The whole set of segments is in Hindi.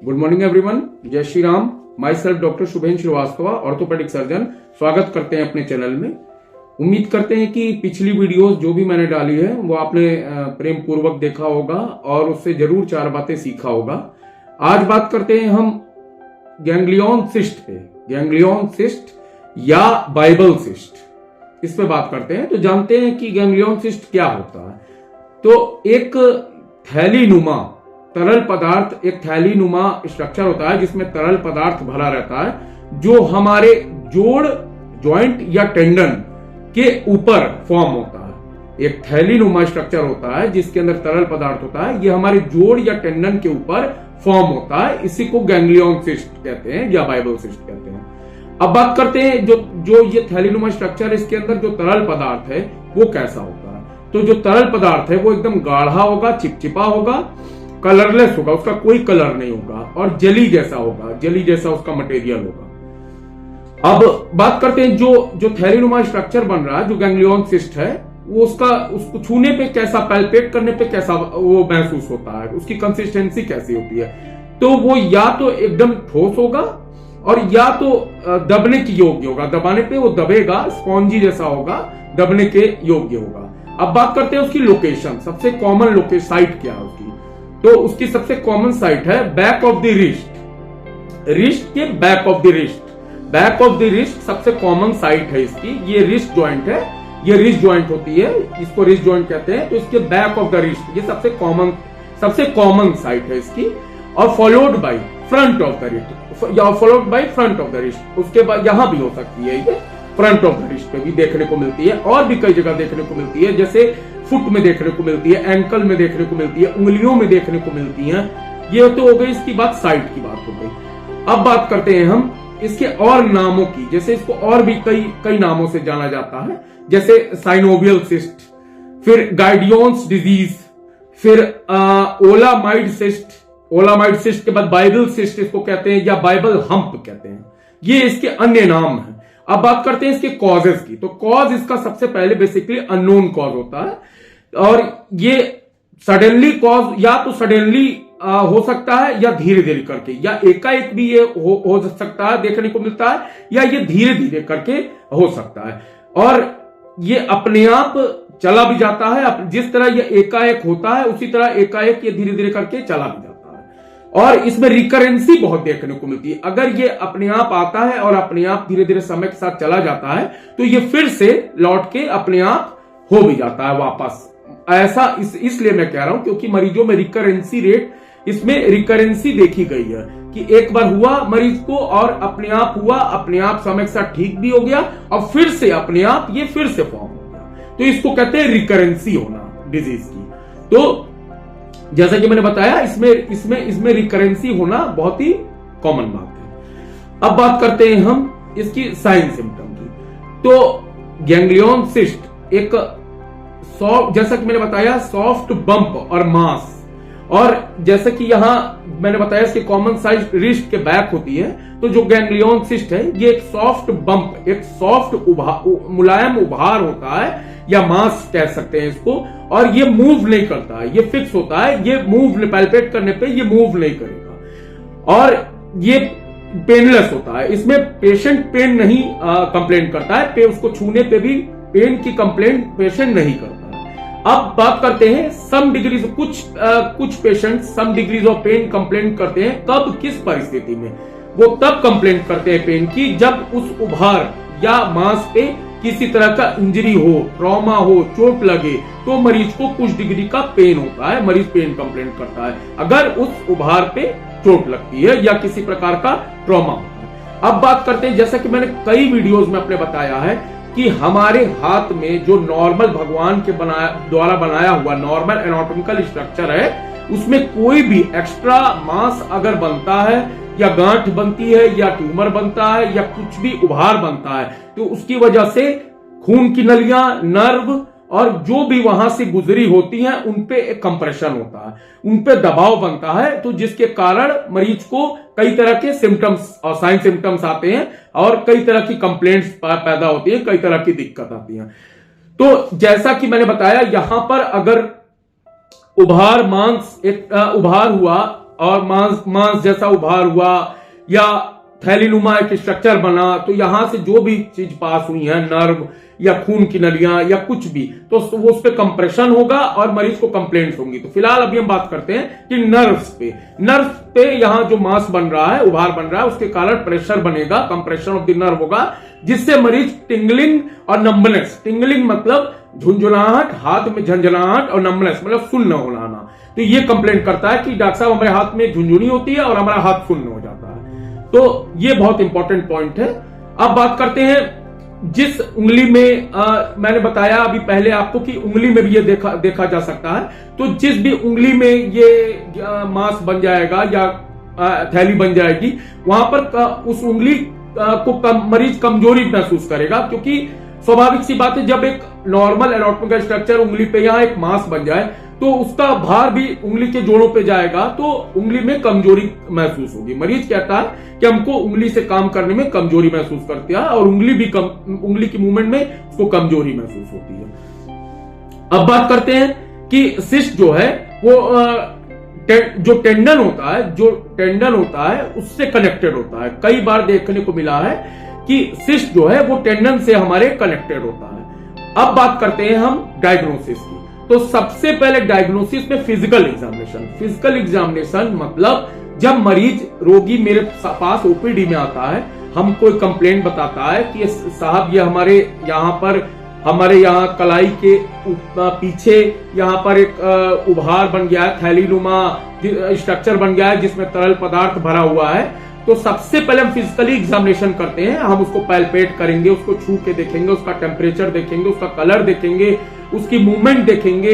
गुड मॉर्निंग एवरीवन, जय Shri Ram. Myself doctor Shubhendra Srivastava, orthopaedic surgeon. स्वागत करते हैं अपने चैनल में। उम्मीद करते हैं कि पिछली वीडियोस जो भी मैंने डाली है वो आपने प्रेम पूर्वक देखा होगा और उससे जरूर 4 बातें सीखा होगा। आज बात करते हैं हम गैंग्लियन सिस्ट पे। गैंग्लियन सिस्ट या बाइबल सिस्ट, इस पे बात करते हैं। तो जानते हैं कि गैंग्लियन सिस्ट क्या होता है। तो एक थैली नुमा तरल पदार्थ, एक थैली नुमा स्ट्रक्चर होता है जिसमें तरल पदार्थ भरा रहता है, जो हमारे जोड़, जॉइंट या टेंडन के ऊपर फॉर्म होता है। एक थैली नुमा स्ट्रक्चर होता है जिसके अंदर तरल पदार्थ होता है, ये हमारे जोड़ या टेंडन के ऊपर फॉर्म होता है। इसी को गैंग्लियन सिस्ट कहते हैं या बाइबल सिस्ट कहते हैं। अब बात करते हैं जो ये थैली नुमा स्ट्रक्चर, इसके अंदर जो तरल पदार्थ है वो कैसा होता है। तो जो तरल पदार्थ है वो एकदम गाढ़ा होगा, चिपचिपा होगा, कलरलेस होगा, उसका कोई कलर नहीं होगा और जेली जैसा होगा, जेली जैसा उसका मटेरियल होगा। अब बात करते हैं जो थैलीनुमा स्ट्रक्चर बन रहा है, जो गैंग्लियन सिस्ट है, वो उसको छूने पे कैसा, पैल्पेट करने पे कैसा वो महसूस होता है, उसकी कंसिस्टेंसी कैसी होती है। तो वो या तो एकदम ठोस होगा और या तो दबने की योग्य होगा। दबाने पे वो दबेगा, स्पॉन्जी जैसा होगा, दबने के योग्य होगा। अब बात करते हैं उसकी लोकेशन, सबसे कॉमन लोकेशन साइट क्या है उसकी। तो उसकी सबसे कॉमन साइट है back of the wrist. Wrist के back of the wrist, back of the wrist सबसे कॉमन साइट है इसकी। ये रिस्ट जॉइंट है, ये रिस्ट जॉइंट होती है, इसको रिस्ट जॉइंट कहते हैं। तो इसके बैक ऑफ द रिस्ट, ये सबसे कॉमन साइट है इसकी। और followed by front of the wrist, या followed by front of the wrist. उसके बाद यहां भी हो सकती है, ये फ्रंट ऑफ द रिस्ट पे भी देखने को मिलती है और भी कई जगह देखने को मिलती है, जैसे फुट में देखने को मिलती है, एंकल में देखने को मिलती है, उंगलियों में देखने को मिलती है। ये तो हो गई इसकी बात, साइट की बात हो गई। अब बात करते हैं हम इसके और नामों की। जैसे इसको और भी कई नामों से जाना जाता है, जैसे साइनोवियल सिस्ट, फिर गाइडियंस डिजीज, फिर ओलामाइड सिस्ट। ओलामाइड सिस्ट के बाद बाइबल सिस्ट इसको कहते हैं या बाइबल हम्प कहते हैं। ये इसके अन्य नाम है। अब बात करते हैं इसके कॉजेस की। तो कॉज इसका सबसे पहले बेसिकली अननोन कॉज होता है और ये सडनली कॉज, या तो सडनली हो सकता है या धीरे धीरे करके, या एकाएक भी ये हो सकता है, देखने को मिलता है, या ये धीरे धीरे करके हो सकता है। और ये अपने आप चला भी जाता है। जिस तरह ये एकाएक होता है उसी तरह एकाएक ये धीरे धीरे करके चला भी जाता है। और इसमें रिकरेंसी बहुत देखने को मिलती है। अगर ये अपने आप आता है और अपने आप धीरे धीरे समय के साथ चला जाता है तो ये फिर से लौट के अपने आप हो भी जाता है वापस। ऐसा इसलिए मैं कह रहा हूं क्योंकि मरीजों में रिकरेंसी रेट, इसमें रिकरेंसी देखी गई है कि एक बार हुआ मरीज को और अपने आप हुआ, अपने आप समय के साथ ठीक भी हो गया और फिर से अपने आप ये फिर से फॉर्म हो गया। तो इसको कहते हैं रिकरेंसी होना डिजीज की। तो जैसा कि मैंने बताया, इसमें रिकरेंसी होना बहुत ही कॉमन बात है। अब बात करते हैं हम इसकी साइन सिम्टम की। तो गैंग्लियन सिस्ट एक जैसा कि मैंने बताया, सॉफ्ट बंप और मास, और जैसा कि यहां मैंने बताया इसके कॉमन साइज रिस्ट के बैक होती है। तो जो गैंग्लियन सिस्ट है ये एक सॉफ्ट बंप, एक सॉफ्ट मुलायम उभार होता है या मास कह सकते हैं इसको। और ये मूव नहीं करता है, ये फिक्स होता है, ये मूव, पैल्पेट करने पे ये मूव नहीं करेगा। और ये पेनलेस होता है, इसमें पेशेंट पेन नहीं कंप्लेन करता है, उसको छूने पे भी पेन की कंप्लेन पेशेंट नहीं करता है। अब बात करते हैं सम डिग्रीज, कुछ patient some degrees of pain complain करते हैं। कब, किस परिस्थिति में? वो तब कंप्लेन करते हैं पेन की जब उस उभार या मांस पे किसी तरह का इंजरी हो, ट्रॉमा हो, चोट लगे, तो मरीज को कुछ डिग्री का पेन होता है, मरीज पेन कंप्लेन करता है अगर उस उभार पे चोट लगती है या किसी प्रकार का ट्रॉमा होता है। अब बात करते हैं, जैसा कि मैंने कई वीडियोस में अपने बताया है कि हमारे हाथ में जो नॉर्मल भगवान के द्वारा बनाया हुआ नॉर्मल एनाटॉमिकल स्ट्रक्चर है, उसमें कोई भी एक्स्ट्रा मांस अगर बनता है या गांठ बनती है या ट्यूमर बनता है या कुछ भी उभार बनता है, तो उसकी वजह से खून की नलियां, नर्व और जो भी वहां से गुजरी होती हैं उनपे एक कंप्रेशन होता है, उनपे दबाव बनता है। तो जिसके कारण मरीज को कई तरह के सिम्टम्स और साइन सिम्टम्स आते हैं और कई तरह की कंप्लेंट्स पैदा होती है, कई तरह की दिक्कत आती है। तो जैसा कि मैंने बताया, यहां पर अगर उभार मांस एक उभार हुआ और मांस जैसा उभार हुआ या थैलीनुमा एक स्ट्रक्चर बना, तो यहां से जो भी चीज पास हुई है, नर्व या खून की नलियां या कुछ भी, तो वो उस पर कंप्रेशन होगा और मरीज को कंप्लेंट्स होंगी। तो फिलहाल अभी हम बात करते हैं कि नर्व्स पे यहाँ जो मांस बन रहा है, उभार बन रहा है, उसके कारण प्रेशर बनेगा, कंप्रेशन ऑफ द नर्व होगा, जिससे मरीज टिंगलिंग और नंबनेस, टिंगलिंग मतलब झुंझुनाहट, हाथ में झंझनाहट, और नंबनेस मतलब सुन्न होना। तो ये कंप्लेंट करता है कि डॉक्टर साहब हमारे हाथ में झुंझुनी होती है और हमारा हाथ सुन्न हो जाता है। तो ये बहुत इंपॉर्टेंट पॉइंट है। अब बात करते हैं जिस उंगली में मैंने बताया अभी पहले आपको कि उंगली में भी ये देखा जा सकता है। तो जिस भी उंगली में ये मांस बन जाएगा या थैली बन जाएगी, वहां पर उस उंगली को मरीज कमजोरी महसूस करेगा, क्योंकि स्वाभाविक सी बात है, जब एक नॉर्मल एनाटॉमिकल स्ट्रक्चर उंगली पे यहाँ एक मांस बन जाए तो उसका भार भी उंगली के जोड़ों पे जाएगा, तो उंगली में कमजोरी महसूस होगी। मरीज कहता है कि हमको उंगली से काम करने में कमजोरी महसूस करती है और उंगली की मूवमेंट में उसको कमजोरी महसूस होती है। अब बात करते हैं कि सिस्ट जो है वो जो टेंडन होता है उससे कनेक्टेड होता है। कई बार देखने को मिला है कि सिस्ट जो है वो टेंडन से हमारे कनेक्टेड होता है। अब बात करते हैं हम डायग्नोसिस की। तो सबसे पहले डायग्नोसिस में फिजिकल एग्जामिनेशन मतलब जब मरीज रोगी मेरे पास ओपीडी में आता है, हम कोई कंप्लेंट बताता है कि साहब ये हमारे यहाँ कलाई के पीछे यहाँ पर एक उभार बन गया है, थैलीनुमा स्ट्रक्चर बन गया है जिसमें तरल पदार्थ भरा हुआ है, तो सबसे पहले हम फिजिकली एग्जामिनेशन करते हैं। हम उसको पैल्पेट करेंगे, उसको छू के देखेंगे, उसका टेम्परेचर देखेंगे, उसका कलर देखेंगे, उसकी मूवमेंट देखेंगे,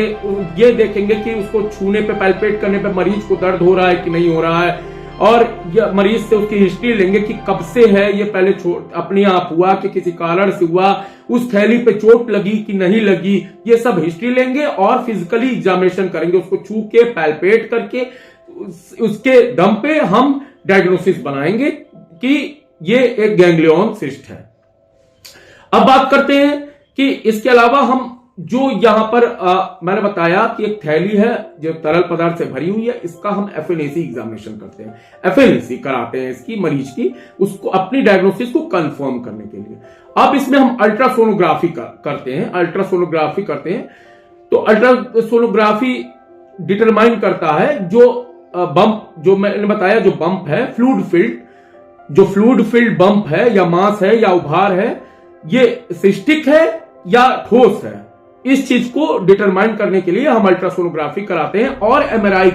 ये देखेंगे कि उसको छूने पे, पैल्पेट करने पे मरीज को दर्द हो रहा है कि नहीं हो रहा है, और मरीज से उसकी हिस्ट्री लेंगे कि कब से है, ये पहले अपने आप हुआ कि किसी कारण से हुआ, उस थैली पे चोट लगी कि नहीं लगी, ये सब हिस्ट्री लेंगे और फिजिकली एग्जामिनेशन करेंगे, उसको छू के पैल्पेट करके उसके दम पे हम डायग्नोसिस बनाएंगे कि ये एक गैंग्लियन सिस्ट है। अब बात करते हैं कि इसके अलावा हम जो यहां पर मैंने बताया कि एक थैली है जो तरल पदार्थ से भरी हुई है, इसका हम एफएनएसी एग्जामिनेशन करते हैं, एफएनएसी कराते हैं इसकी मरीज की, उसको अपनी डायग्नोसिस को कंफर्म करने के लिए। अब इसमें हम अल्ट्रासोनोग्राफी करते हैं। तो अल्ट्रासोनोग्राफी डिटरमाइन करता है जो बम्प, जो मैंने बताया, जो बम्प है फ्लूइड फिल्ड बम्प है या मास है या उभार है, ये सिस्टिक है या ठोस है, इस चीज को डिटरमाइन करने के लिए हम अल्ट्रासोनोग्राफी कराते हैं और एमआरआई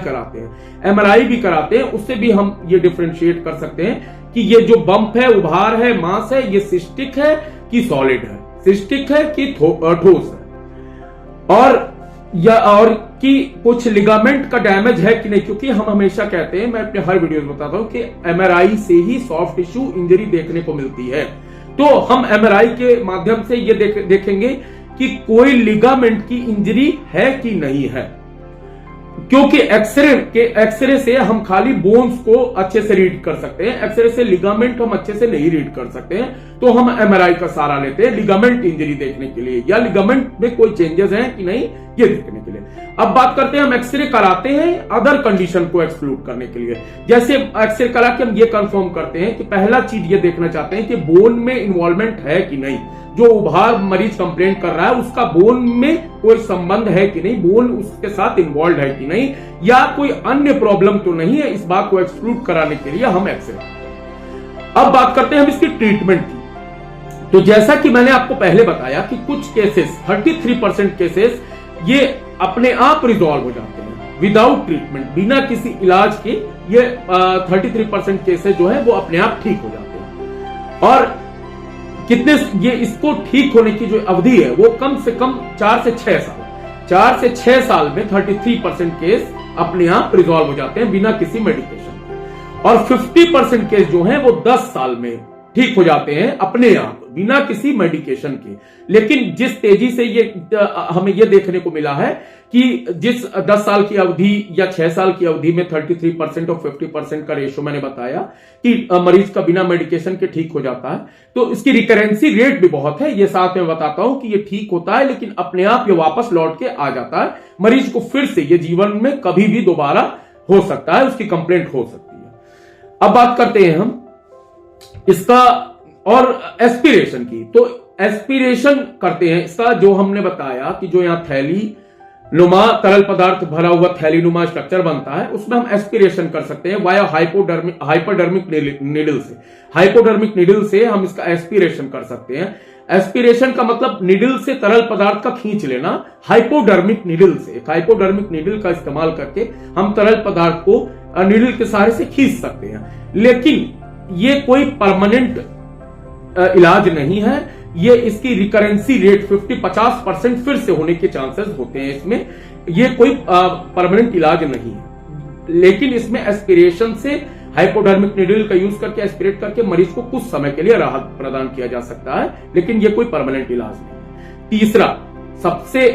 भी कराते हैं। उससे भी हम ये डिफरेंशिएट कर सकते हैं कि ये जो बम्प है, उभार है, मास है, ये सिस्टिक है कि सॉलिड है, सिस्टिक है कि ठोस है, और कि कुछ लिगामेंट का डैमेज है कि नहीं, क्योंकि हम हमेशा कहते हैं, मैं अपने हर वीडियो में बताता हूं कि एमआरआई से ही सॉफ्ट टिश्यू इंजरी देखने को मिलती है। तो हम एमआरआई के माध्यम से ये देखेंगे कि कोई लिगामेंट की इंजरी है कि नहीं है, क्योंकि एक्सरे से हम खाली बोन्स को अच्छे से रीड कर सकते हैं, एक्सरे से लिगामेंट हम अच्छे से नहीं रीड कर सकते हैं, तो हम एमआरआई का सहारा लेते हैं लिगामेंट इंजरी देखने के लिए, या लिगामेंट में कोई चेंजेस हैं कि नहीं ये देखने के लिए। अब बात करते हैं, हम एक्सरे कराते हैं अदर कंडीशन को एक्सक्लूड करने के लिए। जैसे एक्सरे करा के हम ये कंफर्म करते हैं कि पहला चीज ये देखना चाहते हैं कि बोन में इन्वॉल्वमेंट है कि नहीं, जो उभार मरीज कंप्लेंट कर रहा है उसका बोन में कोई संबंध है कि नहीं, बोन उसके साथ इन्वॉल्व है कि नहीं, या कोई अन्य प्रॉब्लम तो नहीं है, इस बात को एक्सक्लूड कराने के लिए हम एक्सरे। अब बात करते हैं हम इसकी ट्रीटमेंट की। तो जैसा कि मैंने आपको पहले बताया कि कुछ केसेस 33% केसेस ये अपने आप रिजॉल्व हो जाते हैं विदाउट ट्रीटमेंट, बिना किसी इलाज के। ये 33% केसेस जो है वो अपने आप ठीक हो जाते हैं। और कितने ये इसको ठीक होने की जो अवधि है वो कम से कम 4 से 6 साल में 33% केस अपने आप रिजॉल्व हो जाते हैं बिना किसी मेडिकेशन, और 50% केस जो हैं वो 10 साल में ठीक हो जाते हैं अपने आप बिना किसी मेडिकेशन के। लेकिन जिस तेजी से ये हमें ये देखने को मिला है कि जिस 10 साल की अवधि या 6 साल की अवधि में 33% और 50% का रेशो मैंने बताया कि मरीज का बिना मेडिकेशन के ठीक हो जाता है, तो इसकी रिकरेंसी रेट भी बहुत है। ये साथ में बताता हूं कि ये ठीक होता है लेकिन अपने आप ये वापस लौट के आ जाता है, मरीज को फिर से ये जीवन में कभी भी दोबारा हो सकता है, उसकी कंप्लेंट हो सकती है। अब बात करते हैं हम इसका और एस्पिरेशन की। तो एस्पिरेशन करते हैं इसका, जो हमने बताया कि जो यहां थैली नुमा तरल पदार्थ भरा हुआ थैली नुमा स्ट्रक्चर बनता है, उसमें हम एस्पिरेशन कर सकते हैं वाया हाइपोडर्मिक निडल से। हाइपोडर्मिक निडल से हम इसका एस्पिरेशन कर सकते हैं। एस्पिरेशन का मतलब निडल से तरल पदार्थ का खींच लेना, हाइपोडर्मिक निडल से। हाइपोडर्मिक निडल का इस्तेमाल करके हम तरल पदार्थ को निडल के सहारे से खींच सकते हैं। लेकिन ये कोई परमानेंट इलाज नहीं है। ये इसकी रिकरेंसी रेट 50% फिर से होने के चांसेस होते हैं इसमें। ये कोई परमानेंट इलाज नहीं है। लेकिन इसमें एस्पिरेशन से हाइपोडर्मिक निडल का यूज करके एस्पिरेट करके मरीज को कुछ समय के लिए राहत प्रदान किया जा सकता है, लेकिन ये कोई परमानेंट इलाज नहीं है। तीसरा, सबसे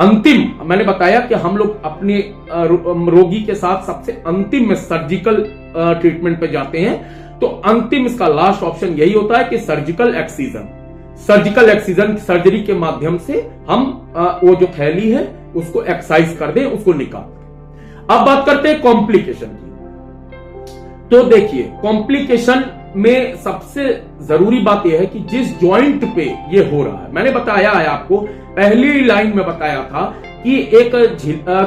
अंतिम, मैंने बताया कि हम लोग अपने रोगी के साथ सबसे अंतिम में सर्जिकल ट्रीटमेंट पे जाते हैं। तो अंतिम इसका लास्ट ऑप्शन यही होता है कि surgical excision. Surgical excision surgery के माध्यम से हम वो जो थैली है उसको एक्साइज कर दें, उसको निकाल दें। अब बात करते हैं कॉम्प्लिकेशन की। तो देखिए, कॉम्प्लिकेशन में सबसे जरूरी बात यह है कि जिस जॉइंट पे ये हो रहा है, मैंने बताया है आपको, पहली लाइन में बताया था कि एक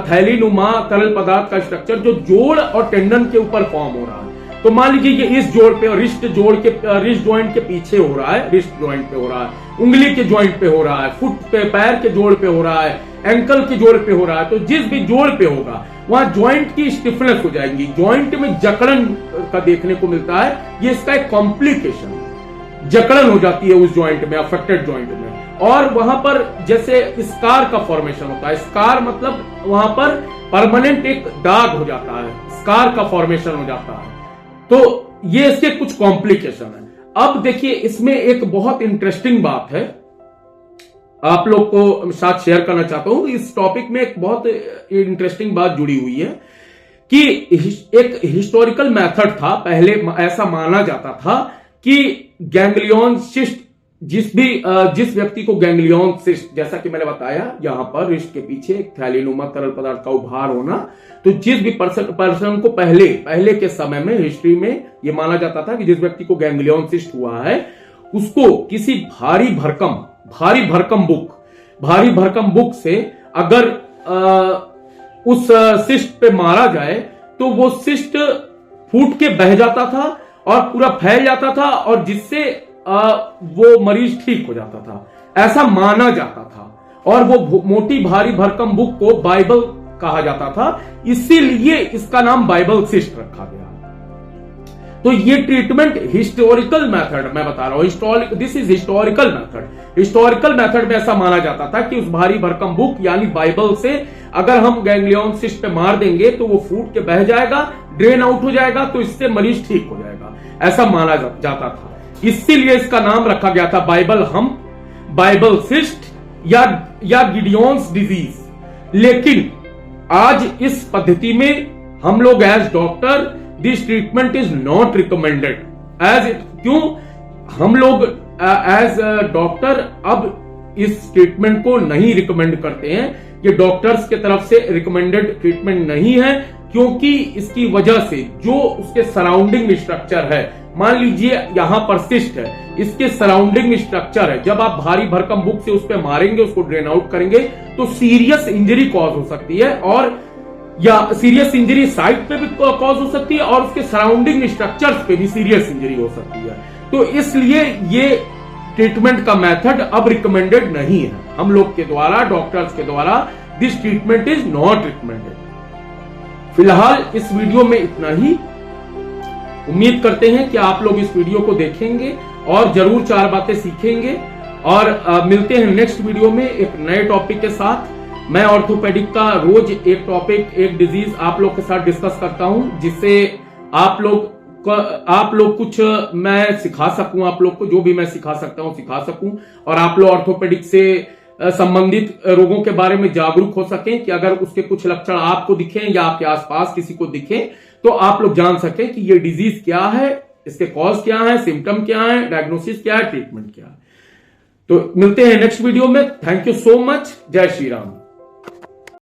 थैली नुमा तरल पदार्थ का स्ट्रक्चर जो जोड़ और टेंडन के ऊपर फॉर्म हो रहा है। तो मान लीजिए ये इस जोड़ पे और रिस्ट जॉइंट के पीछे हो रहा है, रिस्ट जॉइंट पे हो रहा है, उंगली के जॉइंट पे हो रहा है, फुट पे पैर के जोड़ पे हो रहा है, एंकल के जोड़ पे हो रहा है। तो जिस भी जोड़ पे होगा वहां जॉइंट की स्टिफनेस हो जाएगी, जॉइंट में जकड़न का देखने को मिलता है। ये इसका एक कॉम्प्लिकेशन, जकड़न हो जाती है उस जॉइंट में, अफेक्टेड जॉइंट में। और वहां पर जैसे स्कार का फॉर्मेशन होता है। स्कार मतलब वहां पर परमानेंट एक दाग हो जाता है, स्कार का फॉर्मेशन हो जाता है। तो ये इसके कुछ कॉम्प्लिकेशन है। अब देखिए, इसमें एक बहुत इंटरेस्टिंग बात है, आप लोग को साथ शेयर करना चाहता हूं। इस टॉपिक में एक बहुत इंटरेस्टिंग बात जुड़ी हुई है कि एक हिस्टोरिकल मेथड था, पहले ऐसा माना जाता था कि गैंग्लियन सिस्ट, जिस व्यक्ति को गैंग्लियन सिस्ट, जैसा कि मैंने बताया यहां पर रिस्ट के पीछे एक थैलीनुमा तरल पदार्थ का उभार होना, तो जिस भी पर्सन को पहले के समय में हिस्ट्री में यह माना जाता था कि जिस व्यक्ति को गैंग्लियन सिस्ट हुआ है उसको किसी भारी भरकम बुक से अगर उस सिस्ट पे मारा जाए तो वो सिस्ट फूट के बह जाता था और पूरा फैल जाता था, और जिससे वो मरीज ठीक हो जाता था, ऐसा माना जाता था। और वो मोटी भारी भरकम बुक को बाइबल कहा जाता था, इसीलिए इसका नाम बाइबल सिस्ट रखा गया। तो ये ट्रीटमेंट हिस्टोरिकल मेथड मैं बता रहा हूं, this is historical method. Historical method में ऐसा माना जाता था कि उस भारी भरकम बुक यानी बाइबल से अगर हम गैंग्लियन सिस्ट पे मार देंगे तो वो फूट के बह जाएगा, ड्रेन आउट हो जाएगा, तो इससे मरीज ठीक हो जाएगा, ऐसा माना जाता था। इसीलिए इसका नाम रखा गया था बाइबल हम्प, बाइबल सिस्ट या गिडियंस डिजीज। लेकिन आज इस पद्धति में हम लोग as doctor, this treatment is not recommended क्यों? हम लोग एज डॉक्टर अब इस ट्रीटमेंट को नहीं रिकमेंड करते हैं। ये डॉक्टर्स के तरफ से रिकमेंडेड ट्रीटमेंट नहीं है, क्योंकि इसकी वजह से जो उसके सराउंडिंग स्ट्रक्चर है, मान लीजिए यहां पर सिस्ट है, इसके सराउंडिंग स्ट्रक्चर है, जब आप भारी भरकम बुक से उस पर मारेंगे, उसको ड्रेन आउट करेंगे, तो सीरियस इंजरी कॉज हो सकती है, और या सीरियस इंजरी साइट पे भी कॉज हो सकती है, और उसके सराउंडिंग स्ट्रक्चर्स पे भी सीरियस इंजरी हो सकती है। तो इसलिए ये ट्रीटमेंट का मेथड अब रिकमेंडेड नहीं है हम लोग के द्वारा, डॉक्टर्स के द्वारा। This treatment is not recommended. फिलहाल इस वीडियो में इतना ही। उम्मीद करते हैं कि आप लोग इस वीडियो को देखेंगे और जरूर 4 बातें सीखेंगे, और मिलते हैं नेक्स्ट वीडियो में एक नए टॉपिक के साथ। मैं ऑर्थोपेडिक का रोज एक टॉपिक, एक डिजीज आप लोग के साथ डिस्कस करता हूं, जिससे आप लोग कुछ मैं सिखा सकूं, आप लोग को जो भी मैं सिखा सकता हूं सिखा सकूं, और आप लोग ऑर्थोपेडिक से संबंधित रोगों के बारे में जागरूक हो सकें कि अगर उसके कुछ लक्षण आपको दिखें या आपके आसपास किसी को दिखें तो आप लोग जान सकें कि ये डिजीज क्या है, इसके कॉज क्या है, सिम्टम क्या है, डायग्नोसिस क्या है, ट्रीटमेंट क्या है। तो मिलते हैं नेक्स्ट वीडियो में। Thank you so much. जय श्री राम।